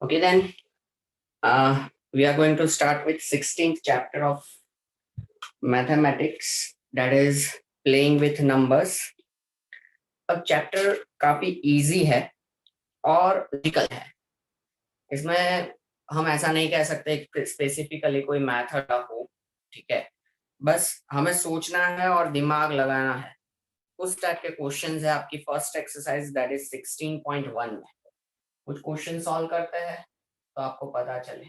Okay, then we are going to start with 16th chapter of mathematics, that is playing with numbers. अब chapter काफी easy है और logical है. इसमें हम ऐसा नहीं कह सकते कि स्पेसिफिकली कोई मैथड हो, ठीक है. बस हमें सोचना है और दिमाग लगाना है. उस टाइप के क्वेश्चंस है आपकी फर्स्ट एक्सरसाइज दैट इज 16.1 में. कुछ क्वेश्चन सॉल्व करते हैं तो आपको पता चले.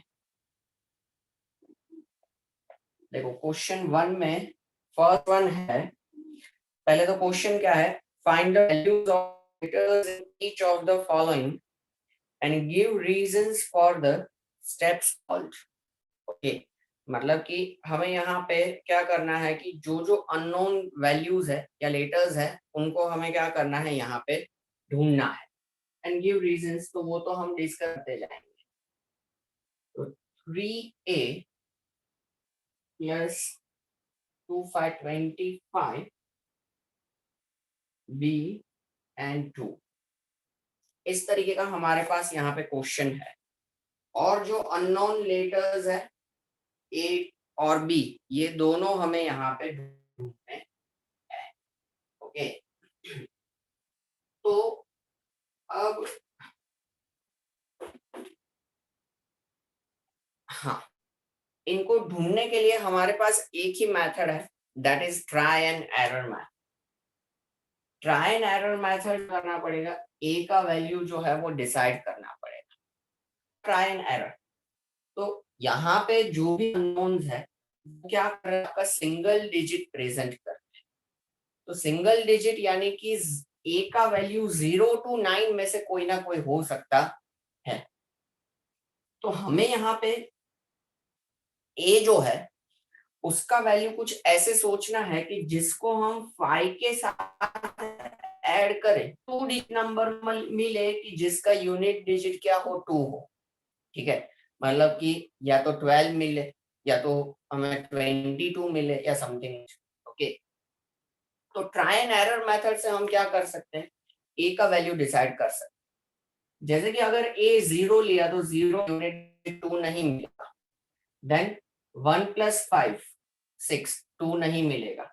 देखो क्वेश्चन 1 में फर्स्ट वन है. पहले तो क्वेश्चन क्या है, find the values of letters in each of the following and give reasons for the steps solved. Okay, मतलब कि हमें यहाँ पे क्या करना है कि जो जो अननोन वैल्यूज है या लेटर्स है उनको हमें क्या करना है यहाँ पे ढूंढना है. एंड गिव रीजंस, तो वो तो हम डिस्कस करते जाएंगे. तो 3a प्लस 2525 b एंड 2, इस तरीके का हमारे पास यहाँ पे क्वेश्चन है. और जो अननोन लेटर्स है a और b, ये दोनों हमें यहाँ पे ढूंढने हैं. ओके, तो अब हाँ, इनको ढूंढने के लिए हमारे पास एक ही मेथड है, that is try and error method. Try and error method करना पड़ेगा, a का वैल्यू जो है वो डिसाइड करना पड़ेगा. ट्राई एंड एरर, तो यहाँ पे जो भी अननोन्स है वो क्या कर रहा है, आपका सिंगल डिजिट प्रेजेंट कर रहा है. तो सिंगल डिजिट यानी कि a का वैल्यू 0 to 9 में से कोई ना कोई हो सकता है. तो हमें यहाँ पे a जो है उसका वैल्यू कुछ ऐसे सोचना है कि जिसको हम 5 के साथ ऐड करें 2 डिजिट नंबर मिले कि जिसका यूनिट डिजिट क्या हो 2 हो. ठीक है, मतलब कि या तो 12 मिले या तो हमें 22 मिले या समथिंग. ओके, तो ट्राई एंड एरर मेथड से हम क्या कर सकते हैं, a का वैल्यू डिसाइड कर सकते हैं. जैसे कि अगर a 0 लिया तो 0 यूनिट 2 नहीं मिलेगा. देन 1 + 5 6, 2 नहीं मिलेगा.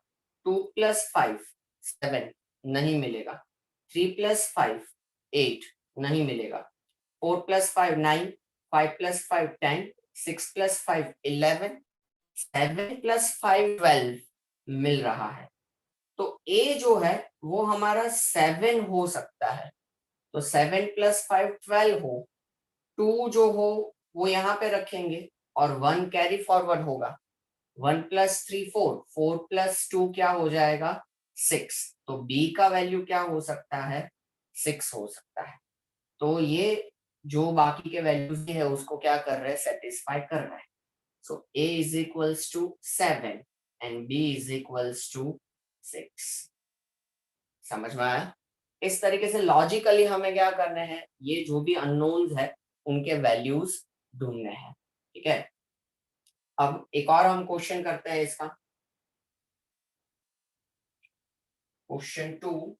2 + 5 7 नहीं मिलेगा. 3 + 5 8 नहीं मिलेगा. 4 + 5 9, 5 + 5 10, 6 + 5 11, 7 + 5 12 मिल रहा है. तो a जो है वो हमारा 7 हो सकता है. तो 7 + 5 12 हो. 2 जो हो वो यहाँ पे रखेंगे और 1 कैरी फॉरवर्ड होगा. 1 + 3 4, 4 + 2 क्या हो जाएगा 6. तो b का वैल्यू क्या हो सकता है 6 हो सकता है. तो ये जो बाकी के वैल्यूज है उसको क्या कर रहे हैं, सेटिस्फाई कर रहा है. सो a = 7 एंड b = 6. समझ में आया. इस तरीके से लॉजिकली हमें क्या करने हैं, ये जो भी अननोन्स है उनके वैल्यूज ढूंढने हैं. ठीक है, अब एक और हम क्वेश्चन करते हैं इसका. Question 2,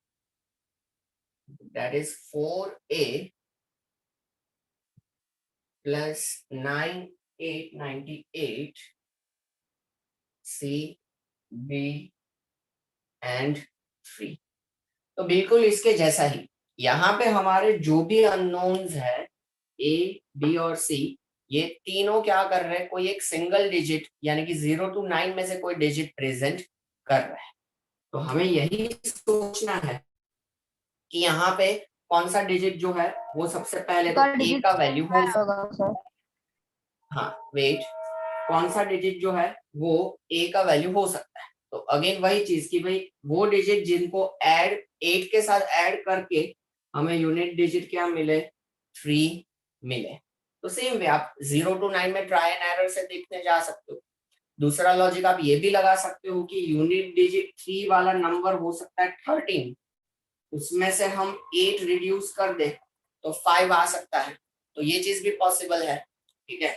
that is 4a plus 9898 c b and 3. तो बिल्कुल इसके जैसा ही यहाँ पे हमारे जो भी अननोन्स है a b और c, ये तीनों क्या कर रहे हैं, कोई एक सिंगल डिजिट यानी कि 0 to 9 में से कोई डिजिट प्रेजेंट कर रहे हैं. तो हमें यही सोचना है कि यहाँ पे कौन सा डिजिट जो है वो सबसे पहले तो a का वैल्यू हो सकता है. हाँ वेट, कौन सा डिजिट जो है वो a का वैल्यू हो सकता है. तो अगेन वही चीज कि भाई वो डिजिट जिनको ऐड 8 के साथ ऐड करके हमें यूनिट डिजिट क्या मिले 3 मिले. तो सेम वे आप 0 to 9 में ट्राई एंड एरर से देखने जा सकते हो. दूसरा लॉजिक आप ये भी लगा सकते हो कि यूनिट डिजिट 3 वाला नंबर हो सकता है 13, उसमें से हम 8 रिड्यूस कर दे तो 5 आ सकता है. तो ये चीज भी पॉसिबल है. ठीक है,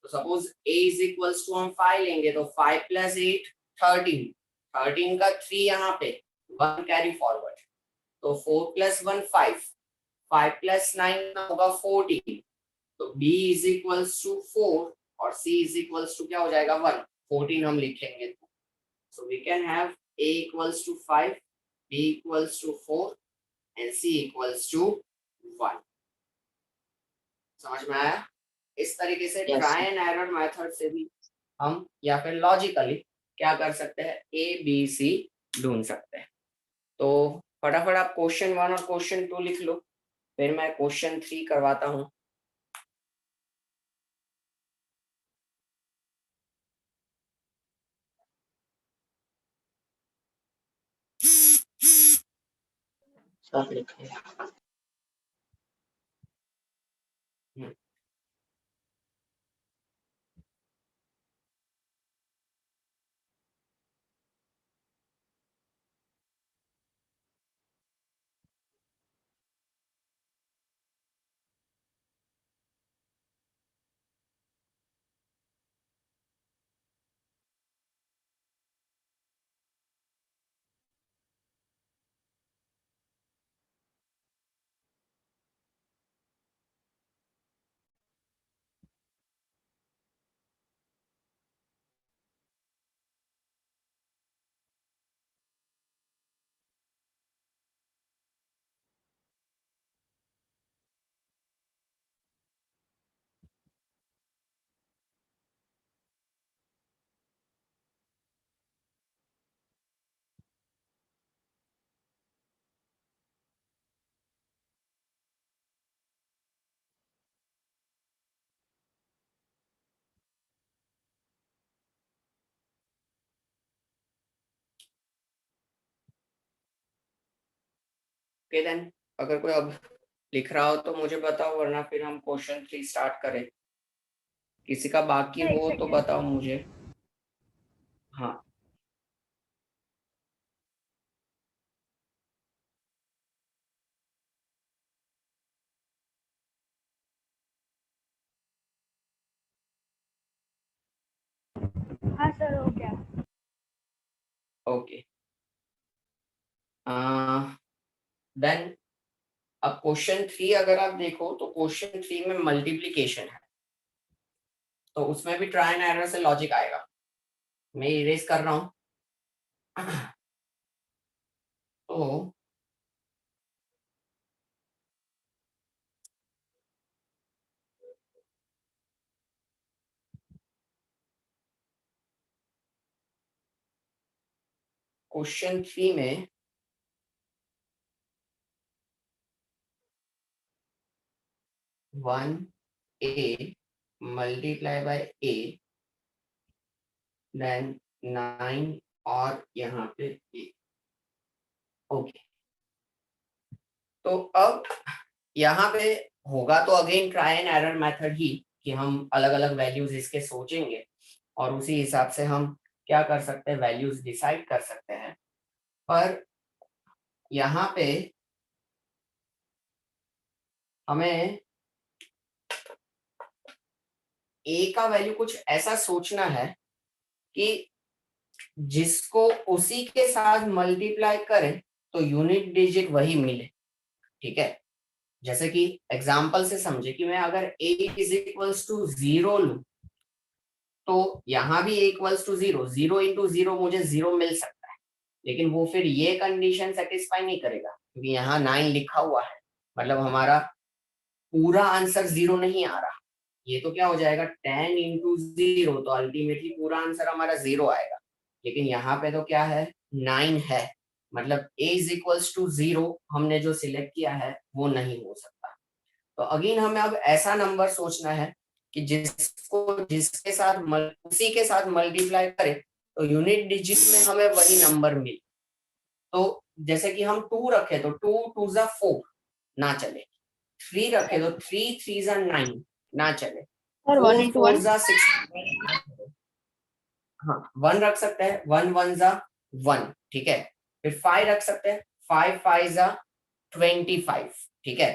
तो सपोज a = हम 5 लेंगे तो 5 + 8 13, 13 का 3 यहाँ पे 1 कैरी फॉरवर्ड. तो 4 + 1 5, 5 + 9 होगा 14, तो b इज इक्वल्स टू 4 और c इज इक्वल्स टू क्या हो जाएगा 1, 14 हम लिखेंगे, so we can have a equals to 5, b equals to 4 and c equals to 1। समझ में आया? इस तरीके से ट्राई एंड एरर मेथड से भी हम या फिर लॉजिकली क्या कर सकते हैं, ए बी सी ढूंढ सकते हैं। तो फटाफट आप क्वेश्चन 1 और क्वेश्चन 2 लिख लो, फिर मैं क्वेश्चन 3 करवाता हूँ। सब लिखे। ओके देन, अगर कोई अब लिख रहा हो तो मुझे बताओ, वरना फिर हम क्वेश्चन 3 स्टार्ट करें। किसी का बाकी हो तो बताओ मुझे। हाँ, हाँ सर, हो गया। ओके। देन अब क्वेश्चन 3 अगर आप देखो तो क्वेश्चन 3 में मल्टीप्लिकेशन है, तो उसमें भी ट्राई एंड एरर से लॉजिक आएगा। मैं इरेज कर रहा हूँ। तो क्वेश्चन 3 में 1a multiply by a then 9 और यहाँ पे a। ओके, तो अब यहाँ पे होगा तो again try and error method ही, कि हम अलग अलग वैल्यूज इसके सोचेंगे और उसी हिसाब से हम क्या कर सकते हैं, वैल्यूज डिसाइड कर सकते हैं। पर यहाँ पे हमें a का वैल्यू कुछ ऐसा सोचना है कि जिसको उसी के साथ मल्टीप्लाई करें तो यूनिट डिजिट वही मिले। ठीक है, जैसे कि एग्जांपल से समझे कि मैं अगर a इज इक्वल्स टू 0 लूं, तो यहाँ भी a इक्वल्स टू 0, 0 इंटू 0 मुझे 0 मिल सकता है, लेकिन वो फिर ये कंडीशन सेटिस्फाई नहीं करेगा, क्योंकि यहाँ 9 लिखा हुआ है, मतलब हमारा पूरा आंसर 0 नहीं आ रहा। ये तो क्या हो जाएगा 10 इंटू 0, तो अल्टीमेटली पूरा आंसर हमारा 0 आएगा, लेकिन यहाँ पे तो क्या है 9 है, मतलब a इज इक्वल्स टू 0 हमने जो सिलेक्ट किया है वो नहीं हो सकता। तो अगेन हमें अब ऐसा नंबर सोचना है कि जिसको जिसके साथ उसी के साथ मल्टीप्लाई करें तो यूनिट डिजिट में हमें वही नंबर मिले। तो जैसे कि हम 2 रखे तो 2 2 जा 4 ना चले, 3 रखे तो 3 3 जा 9 ना चले, सर 1 4 into 4 1। जा 6। हाँ, 1 रख सकते हैं, 1 1 जा 1। ठीक है, फिर 5 रख सकते हैं, 5 5 जा 25। ठीक है,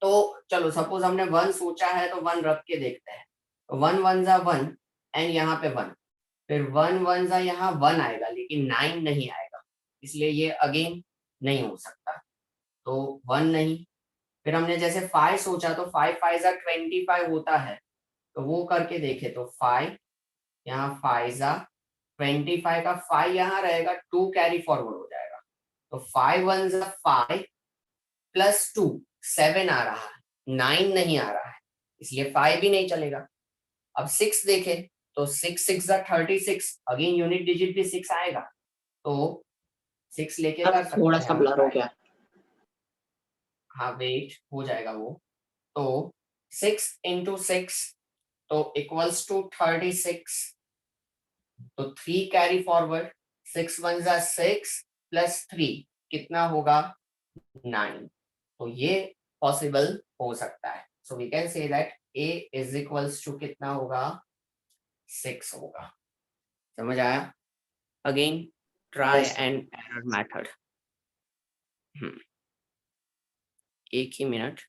तो चलो सपोज हमने 1 सोचा है तो 1 रख के देखते हैं, तो 1 1 जा 1 एंड यहाँ पे 1, फिर 1 1 जा यहाँ 1 आएगा लेकिन 9 नहीं आएगा, इसलिए ये अगेन नहीं हो सकता। तो 1 नहीं, फिर हमने जैसे 5 सोचा तो 5 5 25 होता है, तो वो करके देखे तो 5 यहाँ 5 25 का 5 यहाँ रहेगा, 2 कैरी फॉरवर्ड हो जाएगा, तो 5 1 5 प्लस 2 7 आ रहा है, 9 नहीं आ रहा है, इसलिए 5 भी नहीं चलेगा। अब 6 देखें तो 6 6 36, अगेन यूनिट डिजिट भी 6 आएगा, तो 6 लेके अब कर सकते थोड़ा हैं सा हम ब्लर हो try। गया। हाँ वेट हो जाएगा वो, तो 6 इंटू 6 तो इक्वल्स टू 36, तो 3 कैरी फॉरवर्ड, 6 1 6 प्लस 3 कितना होगा 9, तो ये पॉसिबल हो सकता है। So we can say that a is equals to कितना होगा 6 होगा। समझ आया? Again try Yes. And error method. एक ही मिनट।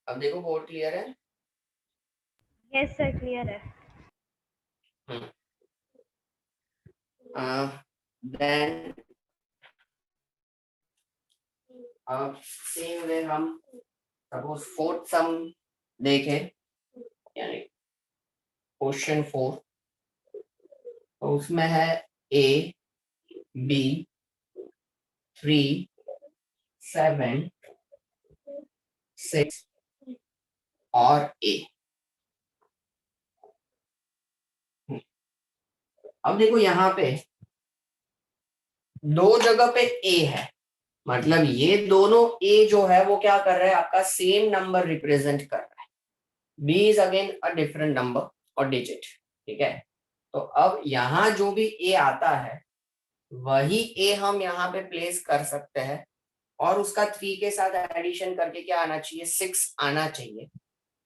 अब देखो बोर्ड क्लियर है? यस सर क्लियर है। देन अब सेम वे हम सपोज फोर्थ सम देखें, यानी क्वेश्चन 4, तो उसमें है a b 3 7 6 और a। अब देखो यहाँ पे दो जगह पे a है, मतलब ये दोनों a जो है वो क्या कर रहा है, आपका सेम नंबर रिप्रेजेंट कर रहा है, b is again a different number और डिजिट, ठीक है। तो अब यहाँ जो भी a आता है वही a हम यहाँ पे प्लेस कर सकते हैं, और उसका 3 के साथ एडिशन करके क्या आना चाहिए 6 आना चाहिए।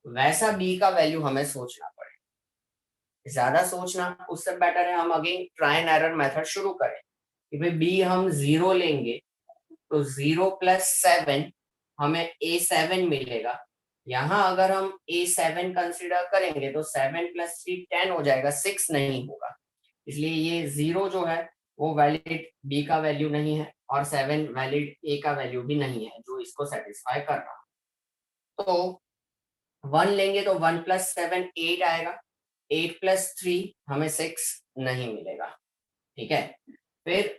वैसा b का वैल्यू हमें सोचना पड़ेगा, ज्यादा सोचना उससे बेटर है हम again try and error method शुरू करें कि भाई b हम 0 लेंगे, तो 0 प्लस 7 हमें a7 मिलेगा। यहाँ अगर हम a7 कंसिडर करेंगे तो 7 प्लस 3 10 हो जाएगा, 6 नहीं होगा, इसलिए ये 0 जो है वो वैलिड b का वैल्यू नहीं है, और 7 वैलिड a का वैल्यू भी नहीं है जो इसको सेटिस्फाई कर रहा। तो 1 लेंगे तो 1 प्लस 7 8 आएगा, 8 प्लस 3 हमें 6 नहीं मिलेगा, ठीक है। फिर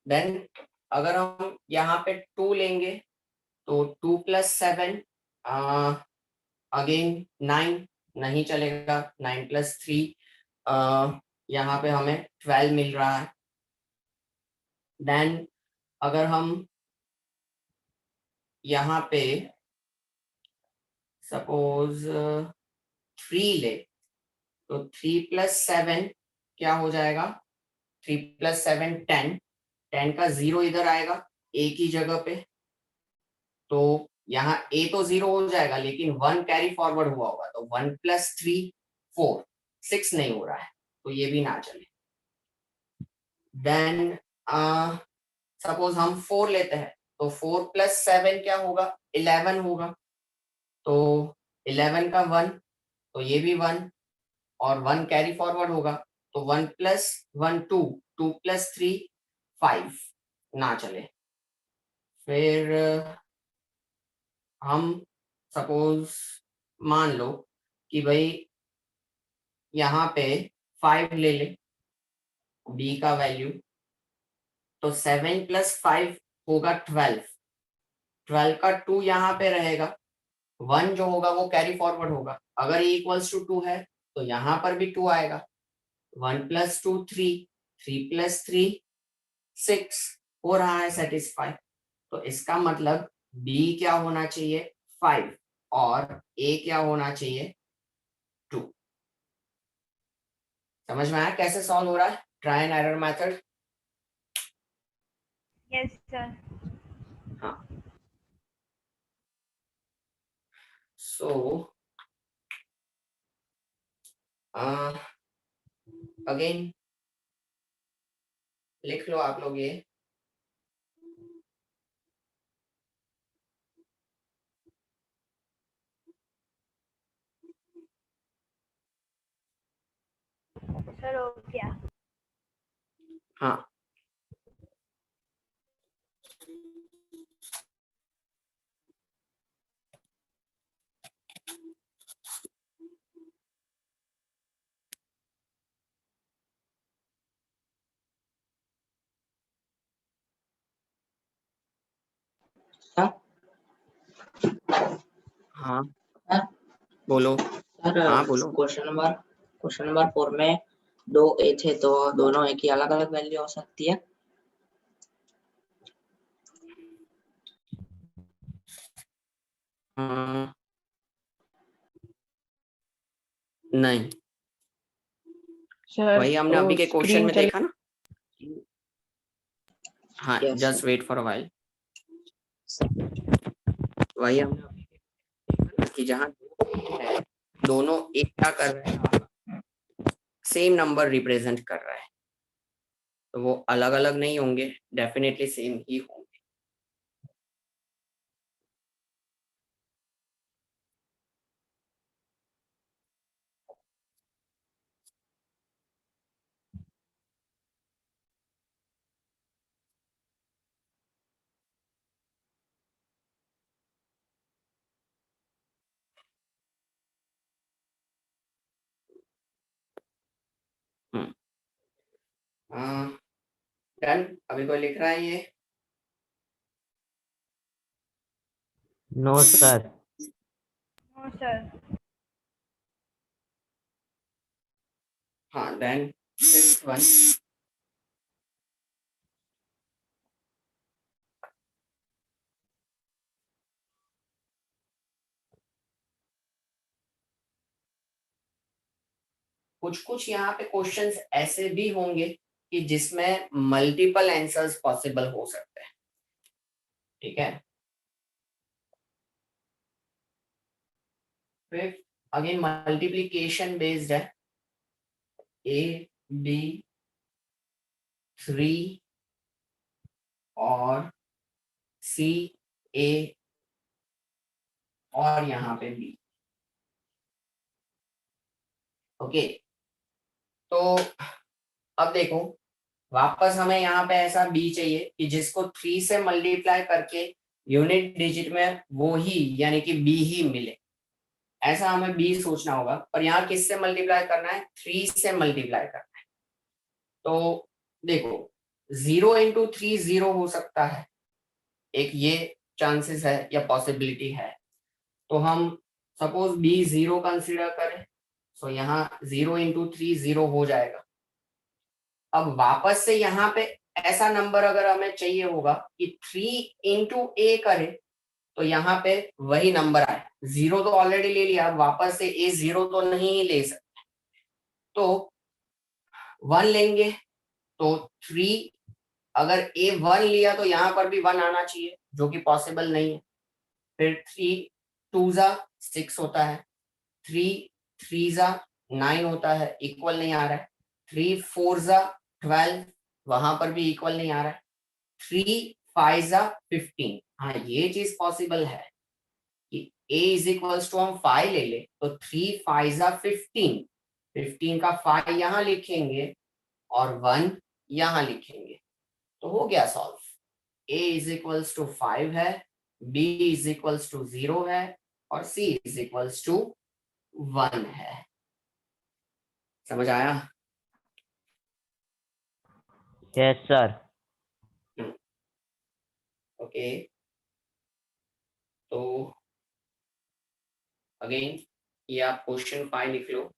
देन अगर हम यहाँ पे 2 लेंगे तो 2 प्लस 7 अगेन 9 नहीं चलेगा, 9 प्लस 3 यहाँ पे हमें 12 मिल रहा है। देन अगर हम यहाँ पे सपोज 3 ले तो 3 प्लस 7 क्या हो जाएगा, 3 प्लस 7 10, 10 का 0 इधर आएगा a की जगह पे, तो यहाँ a तो 0 हो जाएगा लेकिन 1 कैरी फॉरवर्ड हुआ होगा, तो 1 प्लस 3 4, 6 नहीं हो रहा है, तो ये भी ना चले। देन सपोज हम 4 लेते हैं तो 4 प्लस 7 क्या होगा 11 होगा, तो 11 का 1, तो ये भी 1 और 1 कैरी फॉरवर्ड होगा, तो 1 प्लस 1 2, 2 प्लस 3 5 ना चले। फिर हम सपोज मान लो कि भाई यहाँ पे 5 ले ले b का वैल्यू, तो 7 + 5 होगा 12, 12 का 2 यहाँ पे रहेगा, 1 जो होगा वो कैरी फॉरवर्ड होगा, अगर a = 2 है तो यहाँ पर भी 2 आएगा, 1 + 2 3, 3 + 3 6 हो रहा है सेटिस्फाई। तो इसका मतलब b क्या होना चाहिए 5 और a क्या होना चाहिए 2। समझ में आया कैसे सॉल्व हो रहा है try and error method? Yes, sir. हाँ, so अगेन लिख लो आप लोग ये, Sir, हो गया. हाँ सर हाँ सर बोलो। सर हाँ बोलो। क्वेश्चन नंबर 4 में 2 ए थे तो दोनों ए की अलग अलग वैल्यू हो सकती है। नहीं, सर वही हमने वो अभी के क्वेश्चन स्क्रीन में चल देखा ना। हाँ Yes, just sir. Wait for a while, वही हमने अभी देखा ना कि जहाँ है दोनों एक क्या कर रहे हैं, सेम नंबर रिप्रेजेंट कर रहा है, तो वो अलग अलग नहीं होंगे, डेफिनेटली सेम ही होंगे। डन, अभी कोई लिख रहा है ये? No sir. No, sir. हाँ देन फिफ्थ वन, कुछ कुछ यहाँ पे क्वेश्चंस ऐसे भी होंगे कि जिसमें मल्टीपल आंसर्स पॉसिबल हो सकते हैं, ठीक है। फिर अगेन मल्टीप्लिकेशन बेस्ड है, ए बी 3 और सी ए और यहाँ पे बी, ओके। तो अब देखो वापस हमें यहाँ पे ऐसा बी चाहिए कि जिसको 3 से मल्टीप्लाई करके यूनिट डिजिट में वो ही यानी कि बी ही मिले, ऐसा हमें बी सोचना होगा। पर यहाँ किससे मल्टीप्लाई करना है 3 से मल्टीप्लाई करना है। तो देखो 0 × 3 0 हो सकता है, एक ये चांसेस है या पॉसिबिलिटी है। तो हम सपोज बी 0 कंसिडर करें, तो यहाँ 0 × 3 0 हो जाएगा। अब वापस से यहाँ पे ऐसा नंबर अगर हमें चाहिए होगा कि 3 × a करे तो यहाँ पे वही नंबर आए, 0 तो ऑलरेडी ले लिया, वापस से a 0 तो नहीं ले सकते, तो 1 लेंगे। तो 3 अगर a 1 लिया तो यहाँ पर भी 1 आना चाहिए, जो कि पॉसिबल नहीं है। फिर 3 2 6 होता है, 3 3 9 होता है, इक्वल नहीं आ रहा है। 3 4 12, वहां पर भी इक्वल नहीं आ रहा है। 3 5 15, हाँ ये चीज पॉसिबल है कि a = हम 5 ले ले तो 3 5 15, 15 का 5 यहाँ लिखेंगे और 1 यहाँ लिखेंगे, तो हो गया सॉल्व। a = 5 है, b = 0 है और c = 1 है। समझ आया? Yes, sir. ओके, तो अगेन ये आप क्वेश्चन 5 लिख लो।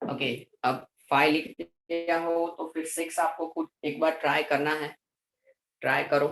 ओके, अब 5 लिख दिया हो तो फिर 6 आपको खुद एक बार ट्राई करना है। ट्राई करो।